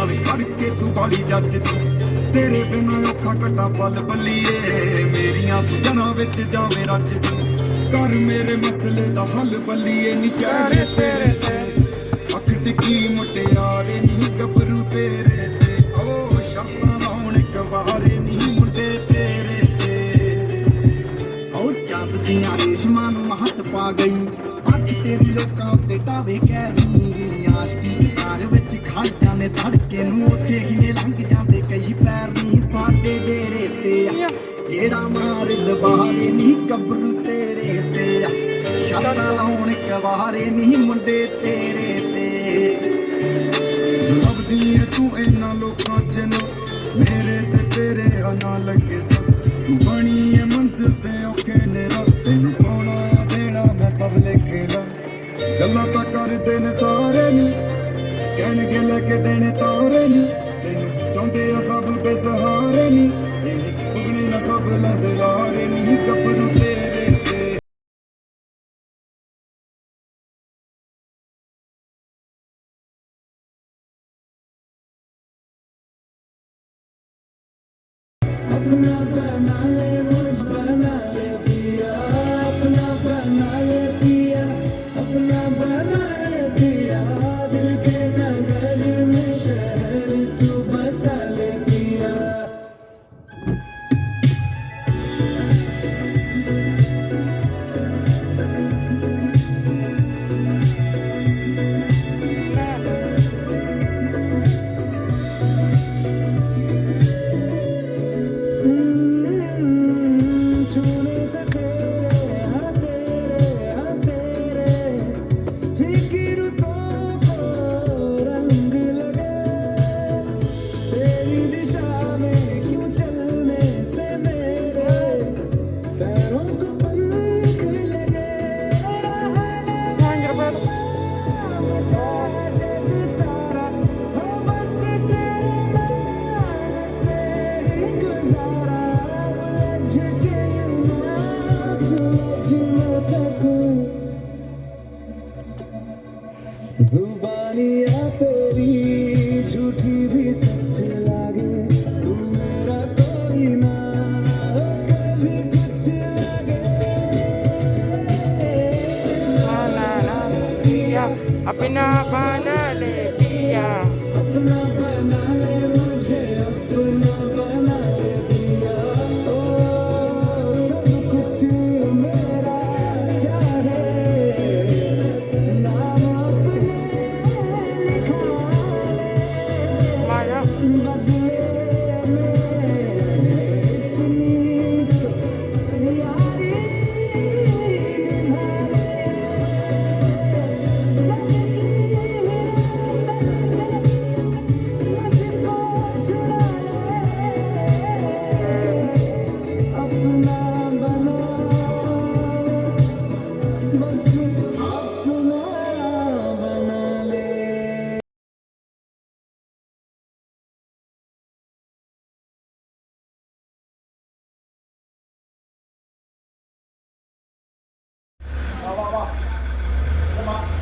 नाल खड़ के तू बाली जज तू तेरे बिना औखा कटा पल बल्लीए मेरियां तू जना विच जावे रज तू कर मेरे मसले दा हल बल्लीए नी चैड़े तेरे ते अख टिकी मुटियारे नी गबरू तेरे ते ओ शर्तां लाउण गवारे नी मुंडे तेरे ते और चांद दियां रेशमां नूं महत पा गई अख तेरी लोकां उत्ते टावे carry Aashiqui they car which खड़ जाने धड़के नूं उत्थे गिने लंघ जांदे कई पैर नी साडे डेरे ते केड़ा मार दबारे नी गबरू तेरे ते शर्तां लाउण गवारे नी मुंडे तेरे ते लभदी ऐ तू इन्हां लोकां च ना मेरे ते तेरे ना लगे सा तू बनी ऐ मंजिल ते औखे नेरा तैनूं पाउणा देना मैं सब लिखे दा गल्लां तां करदे ने सारे नी कहणगे लैके देने तारे नी तैनूं चाहुंदे आ सब बेसहारे नी पुगने ना सब लांदे लारे नी गबरू तेरे ते अपना बना ले मुझ बना ले दिया अपना बना ले दिया अपना बना ले दिया दिल के नगर में शहर तू बसा ले दिया छूने से तेरे हाँ तेरे फीकी रुतों को रंग लगे तेरी दिशा में क्यों चलने से मेरे पैरों को पंख लगे जग सारा हो बस तेरे नाम से ही गुजारा उलझ के ना सोच न सकूं जुबानियाँ तेरी झूठी भी सच लागे तू मेरा कोई ना हो कभी कुछ लगे अपना बना ले दिया अपना बना ले मुझे अपना बना ले दिया ओ सब कुछ मेरा चाहे नाम अपने लिखवा ले माया बदले में इतनी तो यारी निभा ले मुझको छुड़ा ले अपना बना ले बस अपना बना ले वाह वाह वाह